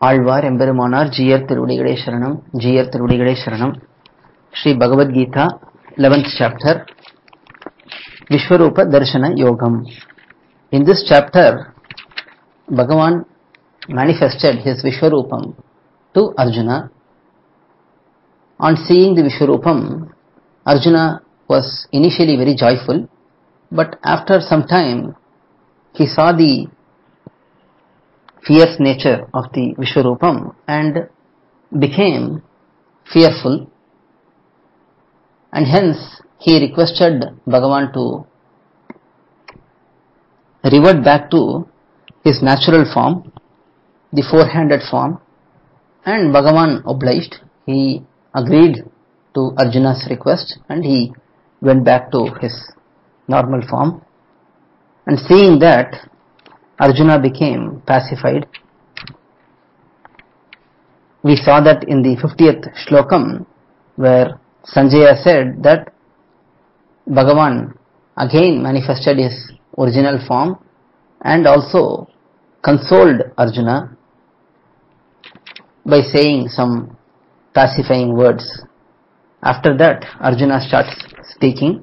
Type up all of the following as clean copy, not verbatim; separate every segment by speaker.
Speaker 1: ஆழ்வார் எம்பெருமானார் ஜீயர் திருவடிகளே சரணம். ஜீயர் திருவடிகளே சரணம். ஸ்ரீ பகவத் Geetha 11th chapter, Vishwarupa Darshana Yogam. In this chapter, Bhagavan manifested his Vishwarupam to Arjuna. On seeing the Vishwarupam, Arjuna was initially very joyful, but after some time he saw the fierce nature of the Vishwarupam and became fearful, and hence he requested Bhagavan to revert back to his natural form, the four-handed form, and Bhagavan obliged. He agreed to Arjuna's request and he went back to his normal form, and seeing that, Arjuna became pacified. We saw that in the 50th shlokam, where Sanjaya said that Bhagavan again manifested his original form and also consoled Arjuna by saying some pacifying words. After that, Arjuna starts speaking.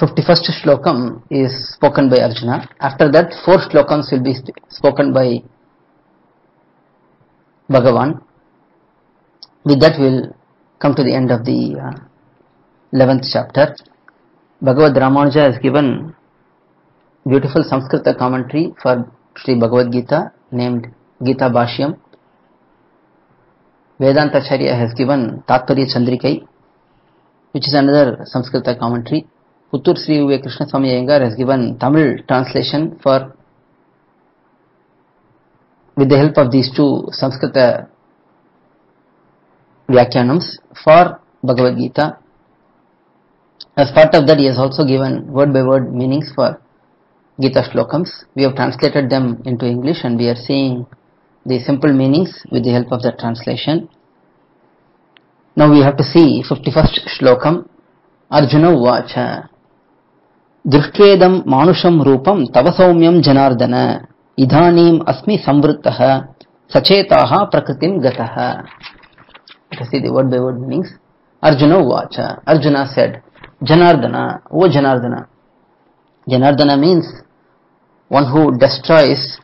Speaker 1: 51st shlokam is spoken by Arjuna. After that, 4 shlokams will be spoken by Bhagavan. With that, we will come to the end of the 11th chapter. Bhagavad Ramanuja has given beautiful Sanskrita commentary for Sri Bhagavad Gita named Gita Bhashyam. Vedanta Acharya has given Tatparya Chandrikai, which is another Sanskrita commentary. Puttur Sri Uve Krishna Swami Iyengar has given Tamil translation with the help of these two Sanskrita Vyakyanams for Bhagavad Gita. As part of that, he has also given word by word meanings for Gita shlokams. We have translated them into English and we are seeing the simple meanings with the help of that translation. Now we have to see 51st shlokam. Arjuna Uvacha Drishtvedam Manusham Rupam Tavasaumyam Janardana Idhanim Asmi Samvrittaha Sachetaha Prakritim Gataha. Let us see the word by word meanings. Arjuna Uvacha. Arjuna said, Janardana, O Janardana. Janardana means one who destroys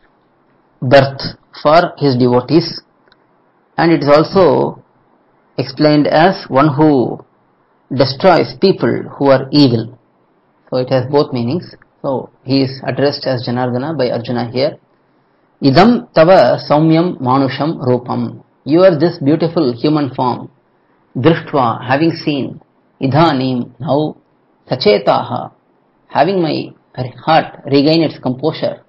Speaker 1: birth for his devotees, and it is also explained as one who destroys people who are evil. So it has both meanings. So he is addressed as Janardana by Arjuna here. Idam tava saumyam manusham rupam. You are this beautiful human form. Drishtva, having seen. Idhanim, now. Sachetaha, having my heart regain its composure.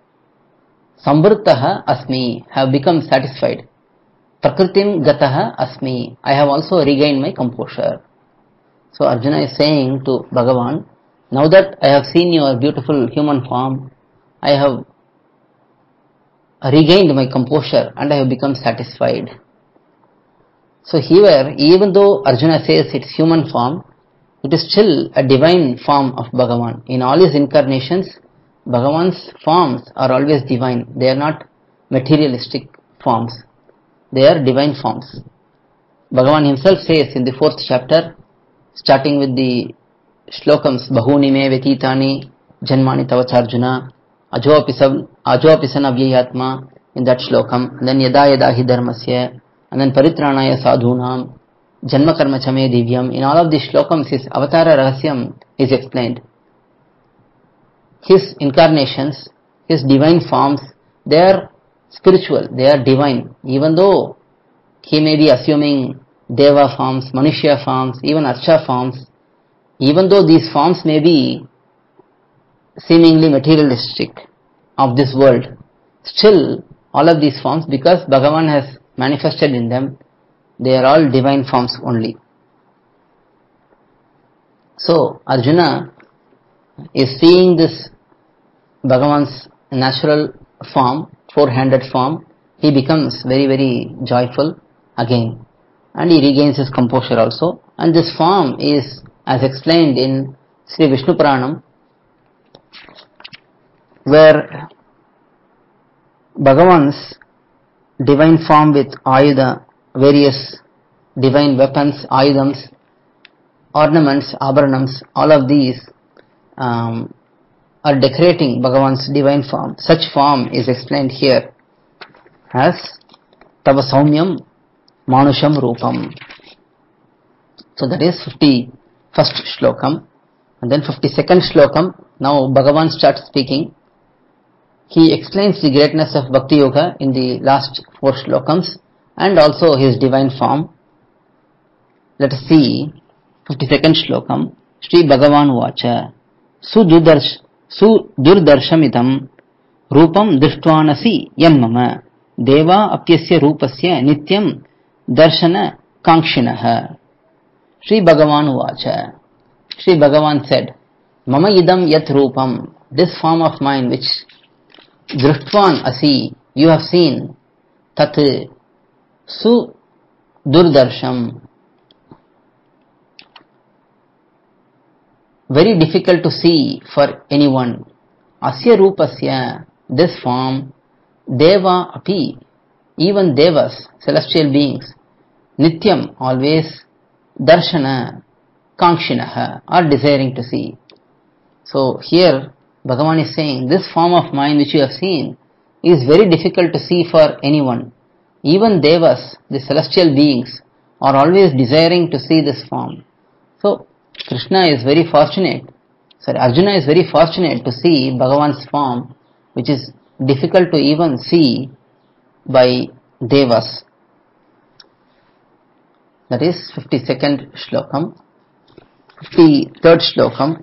Speaker 1: Samvrittaha asmi, have become satisfied. Prakritim gataha asmi, I have also regained my composure. So Arjuna is saying to Bhagavan, now that I have seen your beautiful human form, I have regained my composure and I have become satisfied. So here, even though Arjuna says it's human form, it is still a divine form of Bhagavan. In all his incarnations, Bhagavan's forms are always divine. They are not materialistic forms. They are divine forms. Bhagavan himself says in the 4th chapter, starting with the shlokams, Bahuni me vetitani janmani tavacharjuna, ajopisan avyayatma, in that shlokam, and then yada yada hi dharmasya, and then paritranaya sadhunam, janma karma chame divyam. In all of these shlokams, his avatara rahasyam is explained. His incarnations, his divine forms, they are spiritual, they are divine. Even though he may be assuming deva forms, manushya forms, even archa forms, even though these forms may be seemingly materialistic of this world, still all of these forms, because Bhagavan has manifested in them, they are all divine forms only. So Arjuna is seeing this Bhagavan's natural form, four-handed form. He becomes very, very joyful again, and he regains his composure also. And this form is, as explained in Sri Vishnu Puranam, where Bhagavan's divine form with ayuda, various divine weapons, ayudams, ornaments, abharanams, all of these are decorating Bhagavan's divine form. Such form is explained here as Tava Saumyam Manusham Rupam. So that is 51st shlokam. And then 52nd shlokam, now Bhagavan starts speaking. He explains the greatness of Bhakti Yoga in the last 4 shlokams and also his divine form. Let us see 52nd shlokam. Shri Bhagavan Vacha Sudurdarshamitam Rupam Drishtvanasi Yam Mama Deva Apyasya Rupasya Nityam Darshana Kankshinaha. Shri Bhagavan Vacha. Shri Bhagavan said, Mama idam yat rupam, this form of mine which Drishtvan asi, you have seen, tat su durdarsham, very difficult to see for anyone. Asya rupasya, this form, deva api, even devas, celestial beings, nityam, always, darshana, kankshinaha, are desiring to see. So here Bhagavan is saying, this form of mine which you have seen is very difficult to see for anyone. Even devas, the celestial beings, are always desiring to see this form. So Krishna is very fortunate, Arjuna is very fortunate to see Bhagavan's form, which is difficult to even see by devas. That is 52nd shlokam. 53rd shlokam.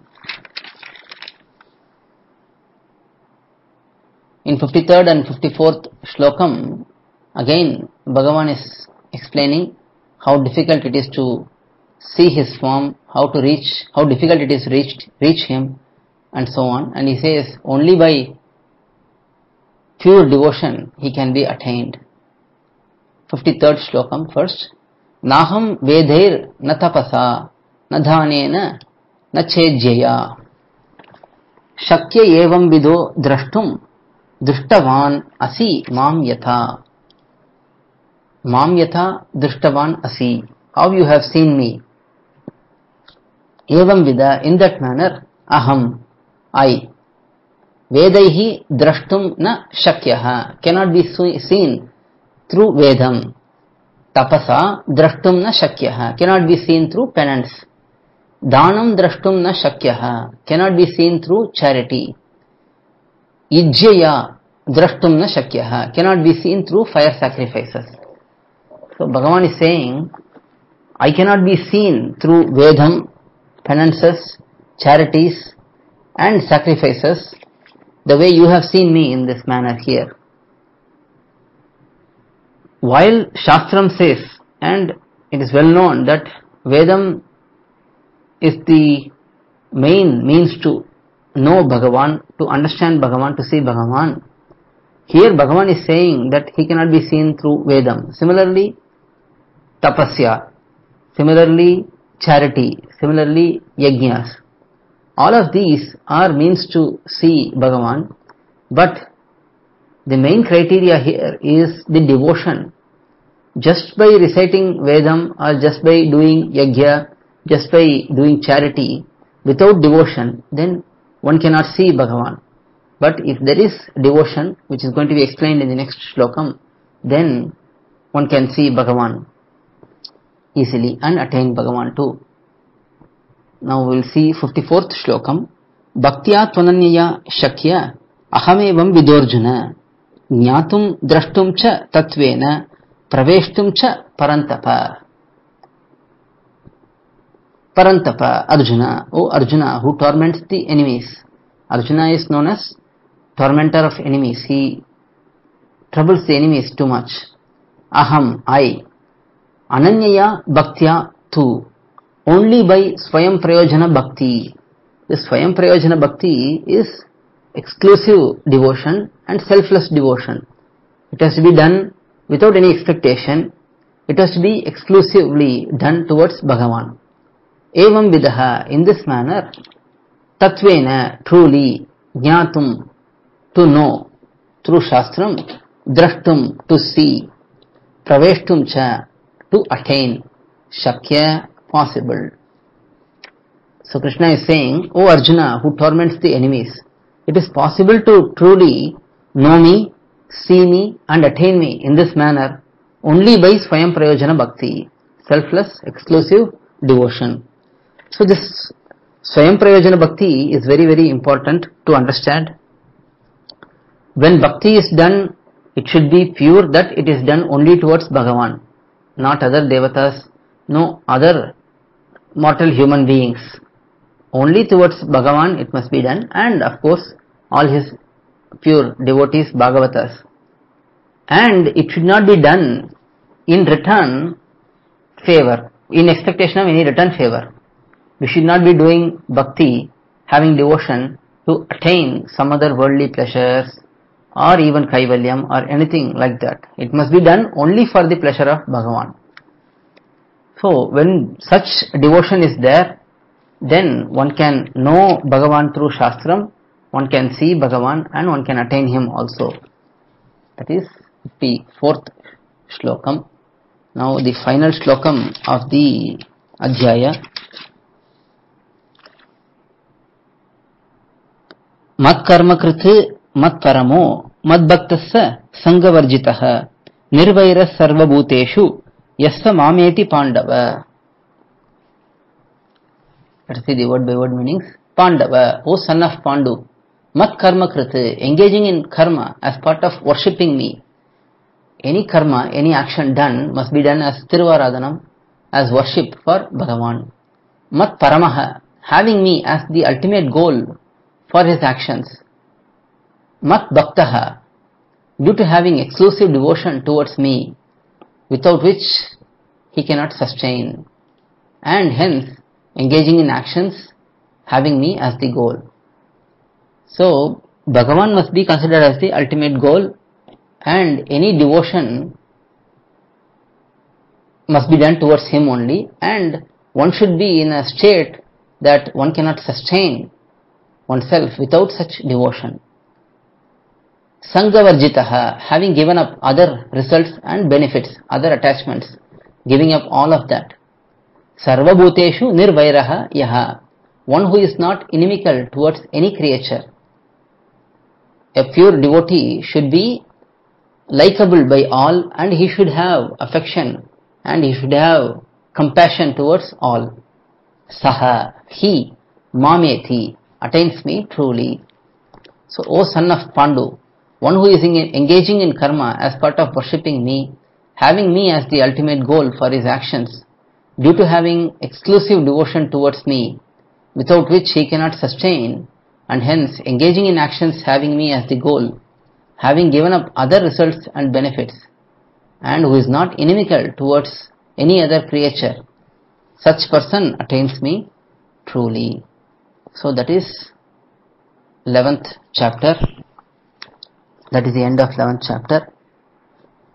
Speaker 1: In 53rd and 54th shlokam, again Bhagavan is explaining how difficult it is to see his form, how difficult it is to reach him, and so on. And he says only by pure devotion he can be attained. 53rd shlokam first. Naham vedhair na tapasa na dhanena na chejyaya shakya evam vido drashtum drishtavan asi mam yatha. Mam yatha drishtavan asi, how you have seen me. Evam vida, in that manner, aham, I. Vedaihi drashtum na shakyaha, cannot be seen through vedam. Tapasa drashtum na shakyaha, cannot be seen through penance. Dhanam drashtum na shakyaha, cannot be seen through charity. Ijjaya drashtum na shakyaha, cannot be seen through fire sacrifices. So Bhagavan is saying, I cannot be seen through vedam, penances, charities and sacrifices the way you have seen me in this manner here. While Shastram says, and it is well known that Vedam is the main means to know Bhagavan, to understand Bhagavan, to see Bhagavan, here Bhagavan is saying that he cannot be seen through Vedam. Similarly, Tapasya, similarly charity, similarly yajnas. All of these are means to see Bhagavan, but the main criteria here is the devotion. Just by reciting Vedam or just by doing yajna, just by doing charity, without devotion, then one cannot see Bhagavan. But if there is devotion, which is going to be explained in the next shlokam, then one can see Bhagavan easily and attain Bhagavan too. Now we will see 54th shlokam. Bhaktya tvananyaya shakya ahamevam vidorjuna jnatum drashtum cha tatvena praveshtum cha parantapa. Parantapa, Arjuna, O Arjuna, who torments the enemies. Arjuna is known as tormentor of enemies. He troubles the enemies too much. Aham, I. Ananyaya bhaktya tu. Only by Swayam Prayojana Bhakti. This Swayam Prayojana Bhakti is exclusive devotion and selfless devotion. It has to be done without any expectation. It has to be exclusively done towards Bhagavan. Evam vidaha, in this manner, tatvena, truly, jnatum, to know, through Shastram, drashtum, to see, praveshtum cha, to attain, shakya, possible. So Krishna is saying, O Arjuna, who torments the enemies, it is possible to truly know me, see me and attain me in this manner only by Swayam Prayojana Bhakti, selfless, exclusive devotion. So this Swayam Prayojana Bhakti is very, very important to understand. When Bhakti is done, it should be pure, that it is done only towards Bhagavan, not other devatas, no other mortal human beings. Only towards Bhagavan it must be done, and of course all his pure devotees, Bhagavatas. And it should not be done in return favor, in expectation of any return favor. We should not be doing bhakti, having devotion to attain some other worldly pleasures or even kaivalyam or anything like that. It must be done only for the pleasure of Bhagavan. So when such devotion is there, then one can know Bhagavan through Shastram, one can see Bhagavan and one can attain him also. That is the fourth shlokam. Now the final shlokam of the Adhyaya. Mat karma kriti mat paramo mad bhaktasya sangavarjitaha nirvaira sarva bhuteshu yassa mameti pandava. Let's see the word by word meanings. Pandava, O son of Pandu, mat karma kriti, engaging in karma as part of worshipping me. Any karma, any action done must be done as Tiruvaradhanam, as worship for Bhagavan. Mat paramaha, having me as the ultimate goal for his actions. Mat bhaktaha, due to having exclusive devotion towards me, without which he cannot sustain, and hence engaging in actions having me as the goal. So Bhagavan must be considered as the ultimate goal, and any devotion must be done towards him only, and one should be in a state that one cannot sustain oneself without such devotion. Sangavarjitaha, having given up other results and benefits, other attachments, giving up all of that. Sarvabhuteshu nirvairaha yaha, one who is not inimical towards any creature. A pure devotee should be likable by all, and he should have affection and he should have compassion towards all. Saha, he, mameti, attains me truly. So, O son of Pandu, one who is engaging in karma as part of worshipping me, having me as the ultimate goal for his actions, due to having exclusive devotion towards me, without which he cannot sustain, and hence engaging in actions having me as the goal, having given up other results and benefits, and who is not inimical towards any other creature, such person attains me truly. So that is 11th chapter. That is the end of 11th chapter.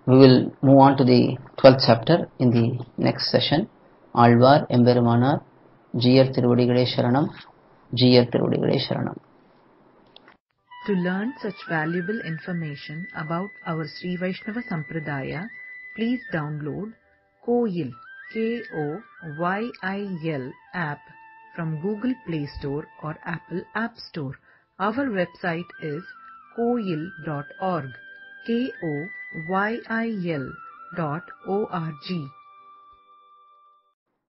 Speaker 1: We will move on to the 12th chapter in the next session. Alvar Emberumanar, Jiyar Tiruvadigalai Sharanam, Jiyar Tiruvadigalai Sharanam.
Speaker 2: To learn such valuable information about our Sri Vaishnava Sampradaya, please download KOYIL, KOYIL app from Google Play Store or Apple App Store. Our website is koyil.org, KOYIL.org.